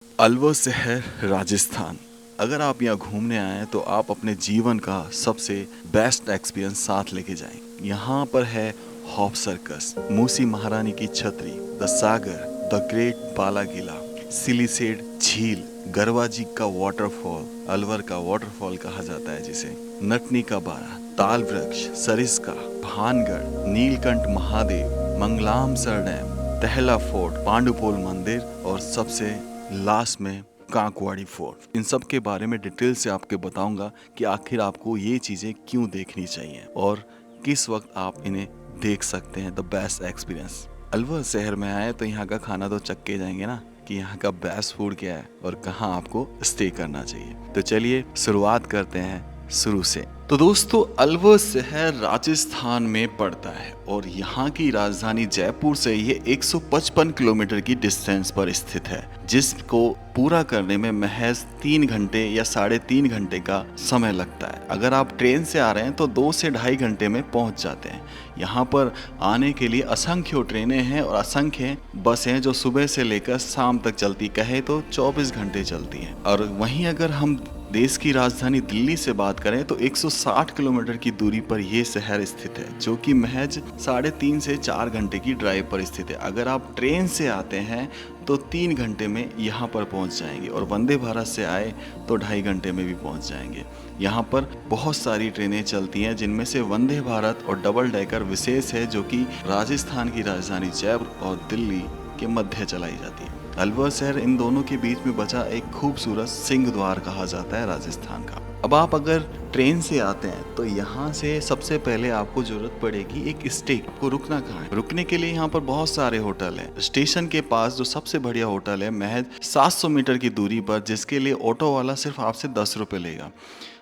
अलवर शहर राजस्थान। अगर आप यहाँ घूमने आए हैं तो आप अपने जीवन का सबसे बेस्ट एक्सपीरियंस साथ लेके जाएं। यहाँ पर है हॉप सर्कस, मूसी महारानी की छतरी, द सागर, द ग्रेट बाला किला, सिलिसेड झील, गरवा जी का वाटरफॉल, अलवर का वाटरफॉल कहा जाता है जिसे, नटनी का बारा, ताल वृक्ष, सरिस्का, भानगढ़, नीलकंठ महादेव, मंगलाम सर डैम, तहला फोर्ट, पांडुपोल मंदिर और सबसे लास्ट में कांकवाड़ी फोर्ट। इन सब के बारे में डिटेल से आपके बताऊंगा कि आखिर आपको ये चीज़ें क्यों देखनी चाहिए और किस वक्त आप इन्हें देख सकते हैं। The best experience. अलवर शहर में आए तो यहाँ का खाना तो चक्के जाएंगे ना कि यहाँ का बेस्ट फूड क्या है और कहाँ आपको स्टे करना चाहिए। तो चलिए शुरुआत करते हैं शुरू से। तो दोस्तों, अलवर शहर राजस्थान में पड़ता है और यहाँ की राजधानी जयपुर से ये 155 किलोमीटर की डिस्टेंस पर स्थित है, जिसको पूरा करने में महज 3 घंटे या 3.5 घंटे का समय लगता है। अगर आप ट्रेन से आ रहे हैं तो 2 से ढाई घंटे में पहुंच जाते हैं। यहाँ पर आने के लिए असंख्य ट्रेनें हैं और असंख्य बसें जो सुबह से लेकर शाम तक चलती, कहे तो 24 घंटे चलती हैं। और वहीं अगर हम देश की राजधानी दिल्ली से बात करें तो 160 किलोमीटर की दूरी पर यह शहर स्थित है, जो कि महज 3.5 से 4 घंटे की ड्राइव पर स्थित है। अगर आप ट्रेन से आते हैं तो 3 घंटे में यहाँ पर पहुँच जाएंगे और वंदे भारत से आए तो 2.5 घंटे में भी पहुँच जाएंगे। यहाँ पर बहुत सारी ट्रेनें चलती हैं, जिनमें से वंदे भारत और डबल डेकर विशेष है, जो कि राजस्थान की राजधानी जयपुर और दिल्ली के मध्य चलाई जाती है। अलवर शहर इन दोनों के बीच में बचा एक खूबसूरत सिंह द्वार कहा जाता है राजस्थान का। अब आप अगर ट्रेन से आते हैं तो यहाँ से सबसे पहले आपको जरूरत पड़ेगी एक स्टे को। रुकना कहाँ है? रुकने के लिए यहाँ पर बहुत सारे होटल हैं। स्टेशन के पास जो सबसे बढ़िया होटल है महज 700 मीटर की दूरी पर, जिसके लिए ऑटो वाला सिर्फ आपसे 10 रुपये लेगा,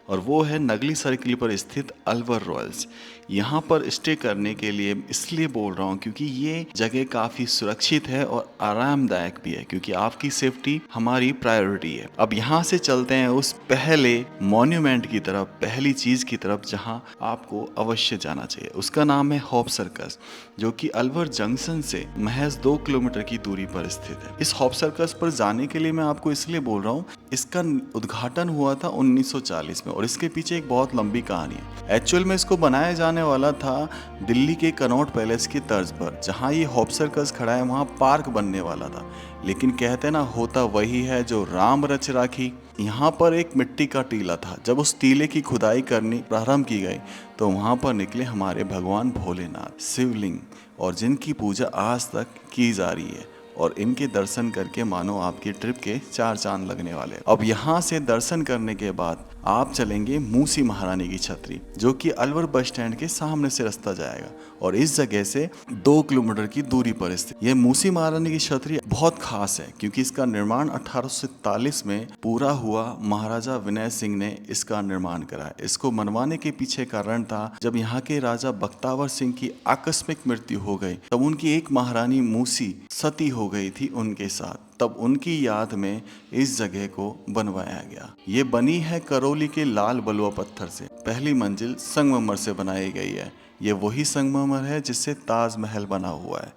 और वो है नगली सर्किल पर स्थित अलवर रॉयल्स। यहाँ पर स्टे करने के लिए इसलिए बोल रहा हूँ क्योंकि ये जगह काफ़ी सुरक्षित है और आरामदायक भी है, क्योंकि आपकी सेफ्टी हमारी प्रायोरिटी है। अब यहाँ से चलते हैं उस पहले मॉन्यूमेंट की तरफ, पहली चीज़ की तरफ जहाँ आपको अवश्य जाना चाहिए। उसका नाम है हॉप सर्कस, जो कि अलवर जंक्शन से महज 2 किलोमीटर की दूरी पर स्थित है। इस हॉप सर्कस पर जाने के लिए मैं आपको इसलिए बोल रहा हूँ, इसका उद्घाटन हुआ था 1940 में और इसके पीछे एक बहुत लंबी कहानी है। एक्चुअल में इसको बनाया जाने वाला था दिल्ली के कनॉट पैलेस की तर्ज पर। जहाँ ये हॉप सर्कस खड़ा है वहाँ पार्क बनने वाला था, लेकिन कहते ना, होता वही है जो राम रच राखी। यहाँ पर एक मिट्टी का टीला था। जब उस टीले की खुदाई करनी प्रारंभ की गई तो वहाँ पर निकले हमारे भगवान भोलेनाथ, शिवलिंग, और जिनकी पूजा आज तक की जा रही है। और इनके दर्शन करके मानो आपकी ट्रिप के 4 चांद लगने वाले। अब यहाँ से दर्शन करने के बाद आप चलेंगे मूसी महारानी की छतरी, जो कि अलवर बस स्टैंड के सामने से रास्ता जाएगा और इस जगह से 2 किलोमीटर की दूरी पर स्थित। यह मूसी महारानी की छतरी बहुत खास है क्योंकि इसका निर्माण 1847 में पूरा हुआ। महाराजा विनय सिंह ने इसका निर्माण कराया। इसको बनवाने के पीछे कारण था, जब यहाँ के राजा बख्तावर सिंह की आकस्मिक मृत्यु हो गई तब उनकी एक महारानी मूसी सती हो गई थी उनके साथ। तब उनकी याद में इस जगह को बनवाया गया। ये बनी है करौली के लाल बलुआ पत्थर से। पहली मंजिल संगमरमर से बनाई गई है। ये वही संगमरमर है जिससे ताजमहल बना हुआ है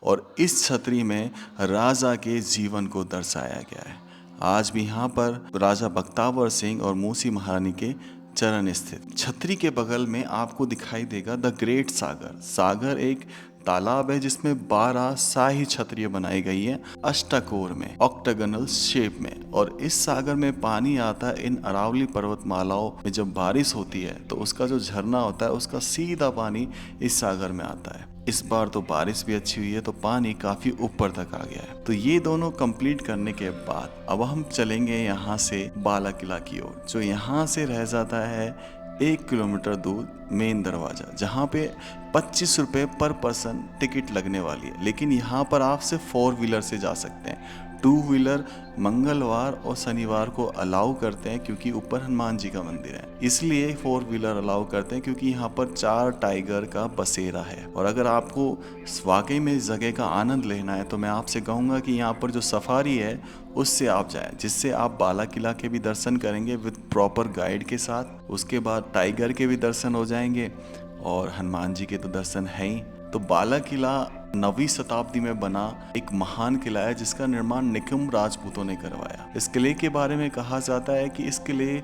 और इस छतरी में राजा के जीवन को दर्शाया गया है। आज भी यहाँ पर राजा बख्तावर सिंह और मूसी महारानी के चरण स्थित। छतरी के बगल में आपको दिखाई देगा द ग्रेट सागर। सागर एक तालाब है जिसमें 12 शाही छतरियां बनाई गई हैं अष्टाकोर में, ऑक्टागोनल शेप में, और इस सागर में पानी आता है इन अरावली पर्वतमालाओं में। जब बारिश होती है तो उसका जो झरना होता है उसका सीधा पानी इस सागर में आता है। इस बार तो बारिश भी अच्छी हुई है तो पानी काफी ऊपर तक आ गया है। तो ये दोनों कंप्लीट करने के बाद अब हम चलेंगे यहाँ से बाला किला की ओर, जो यहाँ से रह जाता है 1 किलोमीटर दूर मेन दरवाजा, जहाँ पे 25 रुपये पर पर्सन टिकट लगने वाली है। लेकिन यहाँ पर आप सिर्फ 4 व्हीलर से जा सकते हैं। 2 व्हीलर मंगलवार और शनिवार को अलाउ करते हैं क्योंकि ऊपर हनुमान जी का मंदिर है, इसलिए 4 व्हीलर अलाउ करते हैं क्योंकि यहाँ पर 4 टाइगर का बसेरा है। और अगर आपको वाकई में इस जगह का आनंद लेना है तो मैं आपसे कहूँगा कि यहाँ पर जो सफारी है उससे आप जाएं, जिससे आप बाला किला के भी दर्शन करेंगे विद प्रॉपर गाइड के साथ। उसके बाद टाइगर के भी दर्शन हो जाएंगे और हनुमान जी के तो दर्शन है ही। तो बाला किला 9वीं शताब्दी में बना एक महान किला है जिसका निर्माण निकम राजपूतों ने करवाया। इस किले के बारे में कहा जाता है कि इस किले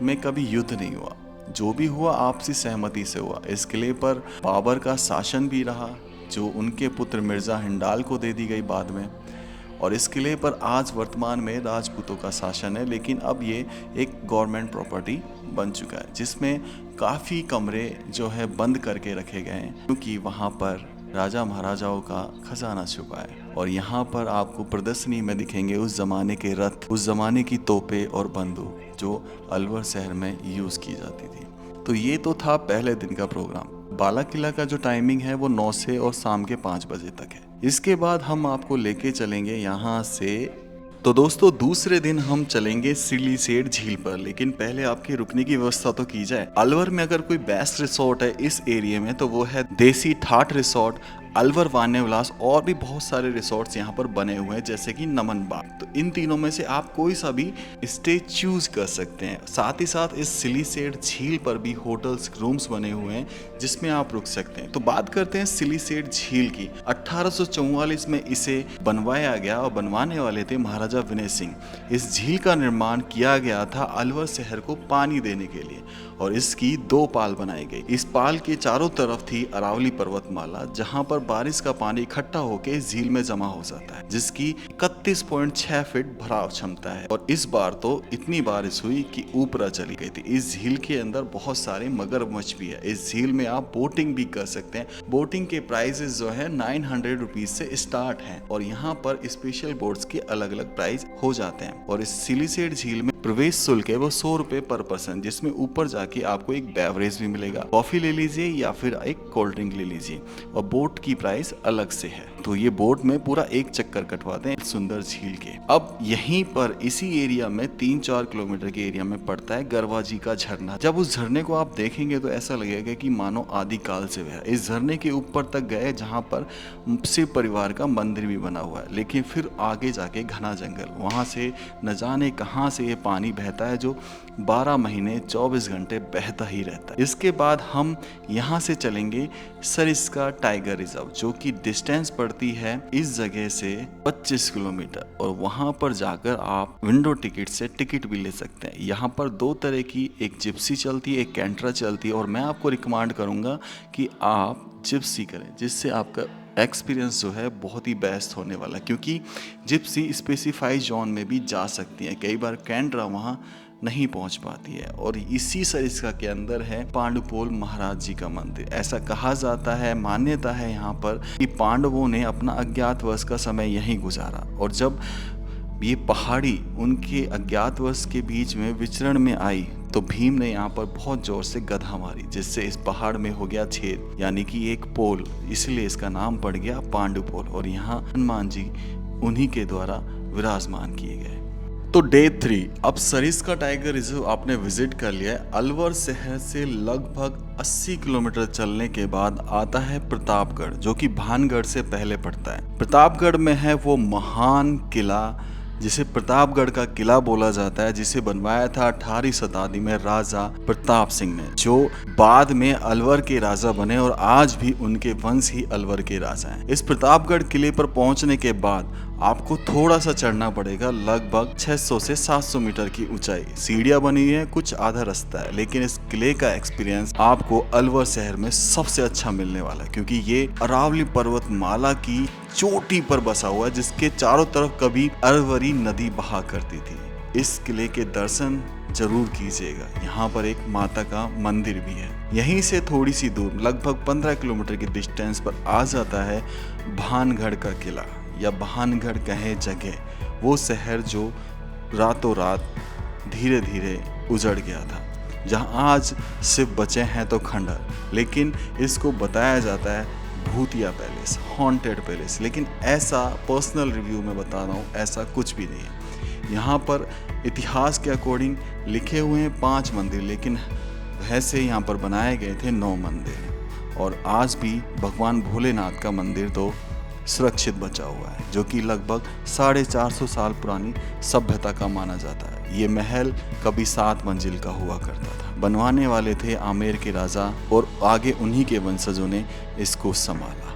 में कभी युद्ध नहीं हुआ, जो भी हुआ आपसी सहमति से हुआ। इस किले पर बाबर का शासन भी रहा, जो उनके पुत्र मिर्जा हिंडाल को दे दी गई बाद में। और इस किले पर आज वर्तमान में राजपूतों का शासन है, लेकिन अब ये एक गवर्नमेंट प्रॉपर्टी बन चुका है, जिसमें काफ़ी कमरे जो है बंद करके रखे गए हैं, क्योंकि वहाँ पर राजा महाराजाओं का खजाना छुपा है। और यहाँ पर आपको प्रदर्शनी में दिखेंगे उस ज़माने के रथ, उस ज़माने की तोपें और बंदूक जो अलवर शहर में यूज़ की जाती थी। तो ये तो था पहले दिन का प्रोग्राम। बाला किला का जो टाइमिंग है वो 9 से और शाम के 5 बजे तक है। इसके बाद हम आपको लेके चलेंगे यहाँ से। तो दोस्तों दूसरे दिन हम चलेंगे सिलीसेड झील पर, लेकिन पहले आपके रुकने की व्यवस्था तो की जाए। अलवर में अगर कोई बेस्ट रिसोर्ट है इस एरिया में तो वो है देसी ठाठ रिसोर्ट, अलवर वान्य विलास, और भी बहुत सारे रिसोर्ट्स यहाँ पर बने हुए हैं जैसे कि नमन बाग। तो इन तीनों में से आप कोई सा भी स्टे चूज कर सकते हैं। साथ ही साथ इस सिलीसेड झील पर भी होटल्स, रूम्स बने हुए हैं जिसमें आप रुक सकते हैं। तो बात करते हैं सिलीसेड झील की। 1844 में इसे बनवाया गया और बनवाने वाले थे महाराजा विनय सिंह। इस झील का निर्माण किया गया था अलवर शहर को पानी देने के लिए, और इसकी 2 पाल बनाई गई। इस पाल के चारों तरफ थी अरावली पर्वतमाला, जहां पर बारिश का पानी इकट्ठा होकर इस झील में जमा हो जाता है, जिसकी 31.6 फीट भराव क्षमता है। और इस बार तो इतनी बारिश हुई कि ऊपर चली गई थी। इस झील के अंदर बहुत सारे मगरमच्छ भी है। इस झील में आप बोटिंग भी कर सकते हैं। बोटिंग के प्राइसेस जो है 900 रुपीज से स्टार्ट है, और यहाँ पर स्पेशल बोट्स के अलग अलग प्राइस हो जाते हैं। और इस सिलीसेड झील में प्रवेश शुल्क है वो 100 रुपए पर पर्सन, जिसमें ऊपर जाके आपको एक बेवरेज भी मिलेगा। कॉफी ले लीजिए या फिर एक कोल्ड ड्रिंक ले लीजिए, और बोट की प्राइस अलग से है। तो ये बोट में पूरा एक चक्कर कटवाते हैं सुंदर झील के। अब यहीं पर इसी एरिया में 3-4 किलोमीटर के एरिया में पड़ता है गरवा जी का झरना। जब उस झरने को आप देखेंगे तो ऐसा लगेगा कि मानो आदिकाल से है। इस झरने के ऊपर तक गए जहाँ पर शिव परिवार का मंदिर भी बना हुआ है, लेकिन फिर आगे जाके घना जंगल, वहाँ से न जाने कहाँ से ये पानी बहता है जो 12 महीने 24 घंटे बहता ही रहता है। इसके बाद हम यहाँ से चलेंगे सरिस्का टाइगर रिजर्व, जो कि डिस्टेंस पड़ती है इस जगह से 25 किलोमीटर, और वहाँ पर जाकर आप विंडो टिकट से टिकट भी ले सकते हैं। यहाँ पर 2 तरह की, एक जिप्सी चलती है, एक कैंट्रा चलती है, और मैं आपको रिकमेंड करूँगा कि आप जिप्सी करें, जिससे आपका एक्सपीरियंस जो है बहुत ही बेस्ट होने वाला, क्योंकि जिप्सी स्पेसिफाइड जोन में भी जा सकती है। कई बार कैंड्रा वहाँ नहीं पहुंच पाती है। और इसी सरिस्का के अंदर है पांडुपोल महाराज जी का मंदिर। ऐसा कहा जाता है, मान्यता है यहाँ पर कि पांडवों ने अपना अज्ञातवास का समय यहीं गुजारा, और जब ये पहाड़ी उनके अज्ञातवास के बीच में विचरण में आई तो भीम ने यहाँ पर बहुत जोर से गधा मारी, जिससे इस पहाड़ में हो गया छेद, यानी कि एक पोल, इसलिए इसका नाम पड़ गया पांडुपोल। और यहाँ हनुमान जी उन्हीं के द्वारा विराजमान किए गए। तो डे 3, अब सरिस्का टाइगर रिजर्व आपने विजिट कर लिया है। अलवर शहर से लगभग 80 किलोमीटर चलने के बाद आता है प्रतापगढ़, जो कि भानगढ़ से पहले पड़ता है। प्रतापगढ़ में है वो महान किला जिसे प्रतापगढ़ का किला बोला जाता है, जिसे बनवाया था 18वीं शताब्दी में राजा प्रताप सिंह ने, जो बाद में अलवर के राजा बने और आज भी उनके वंश ही अलवर के राजा हैं। इस प्रतापगढ़ किले पर पहुंचने के बाद आपको थोड़ा सा चढ़ना पड़ेगा, लगभग 600 से 700 मीटर की ऊंचाई। सीढ़ियां बनी हुई है, कुछ आधा रास्ता है, लेकिन इस किले का एक्सपीरियंस आपको अलवर शहर में सबसे अच्छा मिलने वाला है, क्योंकि ये अरावली पर्वतमाला की चोटी पर बसा हुआ है, जिसके चारों तरफ कभी अरवरी नदी बहा करती थी। इस किले के दर्शन जरूर कीजिएगा। यहाँ पर एक माता का मंदिर भी है। यहीं से थोड़ी सी दूर, लगभग 15 किलोमीटर की डिस्टेंस पर आ जाता है भानगढ़ का किला, या भानगढ़ कहे जगह, वो शहर जो रातों रात धीरे धीरे उजड़ गया था, जहाँ आज सिर्फ बचे हैं तो खंडहर, लेकिन इसको बताया जाता है भूतिया पैलेस, हॉन्टेड पैलेस। लेकिन ऐसा पर्सनल रिव्यू में बता रहा हूँ, ऐसा कुछ भी नहीं है। यहाँ पर इतिहास के अकॉर्डिंग लिखे हुए हैं 5 मंदिर, लेकिन वैसे यहाँ पर बनाए गए थे 9 मंदिर। और आज भी भगवान भोलेनाथ का मंदिर तो सुरक्षित बचा हुआ है, जो कि लगभग 450 साल पुरानी सभ्यता का माना जाता है। ये महल कभी 7 मंजिल का हुआ करता था। बनवाने वाले थे आमेर के राजा, और आगे उन्हीं के वंशजों ने इसको संभाला।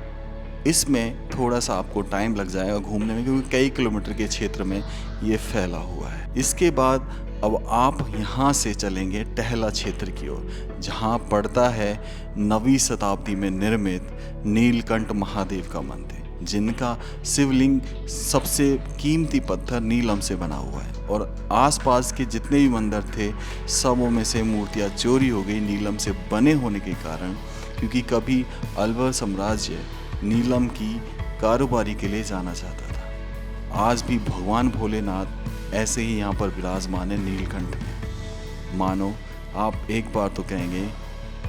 इसमें थोड़ा सा आपको टाइम लग जाएगा घूमने में, क्योंकि कई किलोमीटर के क्षेत्र में ये फैला हुआ है। इसके बाद अब आप यहाँ से चलेंगे टहला क्षेत्र की ओर, जहाँ पड़ता है 9वीं शताब्दी में निर्मित नीलकंठ महादेव का मंदिर, जिनका शिवलिंग सबसे कीमती पत्थर नीलम से बना हुआ है। और आसपास के जितने भी मंदिर थे सबों में से मूर्तियाँ चोरी हो गई नीलम से बने होने के कारण, क्योंकि कभी अलवर साम्राज्य नीलम की कारोबारी के लिए जाना चाहता था। आज भी भगवान भोलेनाथ ऐसे ही यहाँ पर विराजमान है नीलकंठ में। मानो आप एक बार तो कहेंगे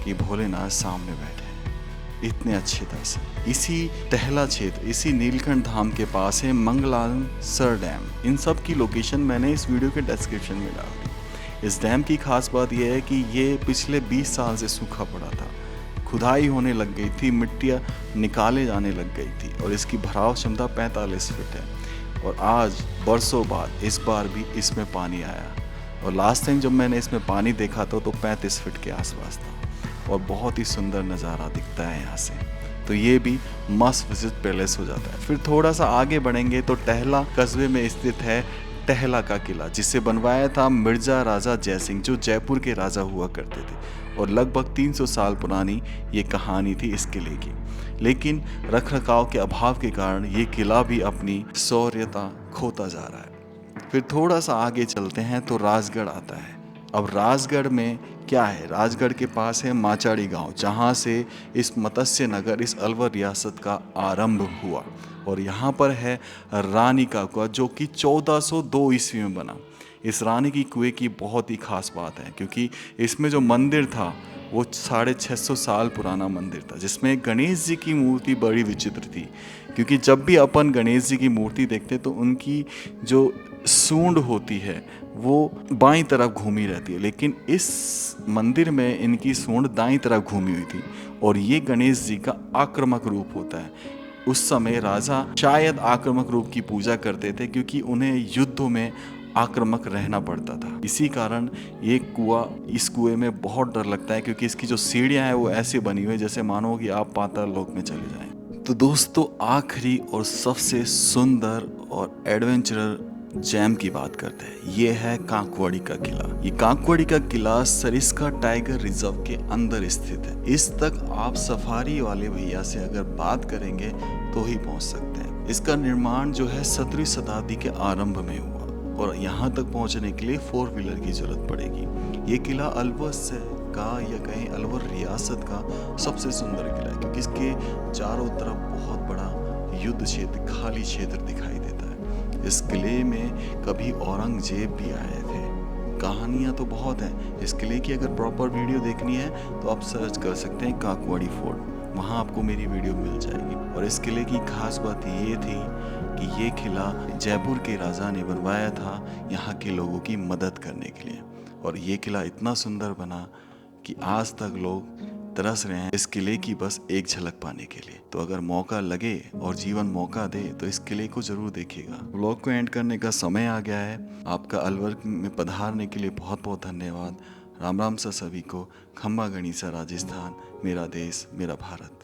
कि भोलेनाथ सामने बैठे हैं, इतने अच्छे दर्शन। इसी टहला क्षेत्र, इसी नीलकंठ धाम के पास है मंगलाम सर डैम। इन सब की लोकेशन मैंने इस वीडियो के डिस्क्रिप्शन में डाल दी। इस डैम की खास बात यह है कि ये पिछले 20 साल से सूखा पड़ा था, खुदाई होने लग गई थी, मिट्टियाँ निकाले जाने लग गई थी और इसकी भराव क्षमता 45 फीट है। और आज बरसों बाद इस बार भी इसमें पानी आया, और लास्ट टाइम जब मैंने इसमें पानी देखा था तो 35 फीट के आसपास था, और बहुत ही सुंदर नज़ारा दिखता है यहाँ से। तो ये भी मस्ट विजिट पैलेस हो जाता है। फिर थोड़ा सा आगे बढ़ेंगे तो टहला कस्बे में स्थित है टहला का किला, जिसे बनवाया था मिर्जा राजा जयसिंह, जो जयपुर के राजा हुआ करते थे। और लगभग 300 साल पुरानी ये कहानी थी इस किले की। लेकिन रखरखाव के अभाव के कारण ये किला भी अपनी शौर्यता खोता जा रहा है। फिर थोड़ा सा आगे चलते हैं तो राजगढ़ आता है। अब राजगढ़ में क्या है, राजगढ़ के पास है माचाड़ी गांव, जहां से इस मत्स्य नगर, इस अलवर रियासत का आरंभ हुआ। और यहाँ पर है रानी का कुआं, जो कि 1402 ईस्वी में बना। इस रानी की कुएं की बहुत ही खास बात है, क्योंकि इसमें जो मंदिर था वो 650 साल पुराना मंदिर था, जिसमें गणेश जी की मूर्ति बड़ी विचित्र थी। क्योंकि जब भी अपन गणेश जी की मूर्ति देखते तो उनकी जो सूंड होती है वो बाईं तरफ घूमी रहती है, लेकिन इस मंदिर में इनकी सूंड दाईं तरफ घूमी हुई थी। और ये गणेश जी का आक्रामक रूप होता है। उस समय राजा शायद आक्रामक रूप की पूजा करते थे, क्योंकि उन्हें युद्धों में आक्रामक रहना पड़ता था। इसी कारण ये कुआं, इस कुएं में बहुत डर लगता है, क्योंकि इसकी जो सीढ़ियां हैं वो ऐसे बनी हुई है जैसे मानो कि आप पाताल लोक में चले जाएं। तो दोस्तों, आखिरी और सबसे सुंदर और एडवेंचरर जैम की बात करते हैं। ये है कांकवाड़ी का किला। ये कांकवाड़ी का किला सरिस्का टाइगर रिजर्व के अंदर स्थित है। इस तक आप सफारी वाले भैया से अगर बात करेंगे तो ही पहुंच सकते हैं। इसका निर्माण जो है 17वीं शताब्दी के आरंभ में हुआ, और यहाँ तक पहुँचने के लिए 4 व्हीलर की जरूरत पड़ेगी। ये किला अलवर से का या कहीं अलवर रियासत का सबसे सुंदर किला है, क्योंकि इसके चारों तरफ बहुत बड़ा युद्ध क्षेत्र, खाली क्षेत्र दिखाई देता है। इस किले में कभी औरंगजेब भी आए थे। कहानियाँ तो बहुत हैं। इस किले की अगर प्रॉपर वीडियो देखनी है तो आप सर्च कर सकते हैं कांकवाड़ी फोर्ट, वहाँ आपको मेरी वीडियो मिल जाएगी। और इस किले की खास बात ये थी कि ये किला जयपुर के राजा ने बनवाया था यहाँ के लोगों की मदद करने के लिए। और ये किला इतना सुंदर बना कि आज तक लोग तरस रहे हैं इस किले की बस एक झलक पाने के लिए। तो अगर मौका लगे और जीवन मौका दे तो इस किले को जरूर देखिएगा। व्लॉग को एंड करने का समय आ गया है। आपका अलवर में पधारने के लिए बहुत बहुत धन्यवाद। राम राम सा सभी को। खम्बा गणिसा राजस्थान, मेरा देश मेरा भारत।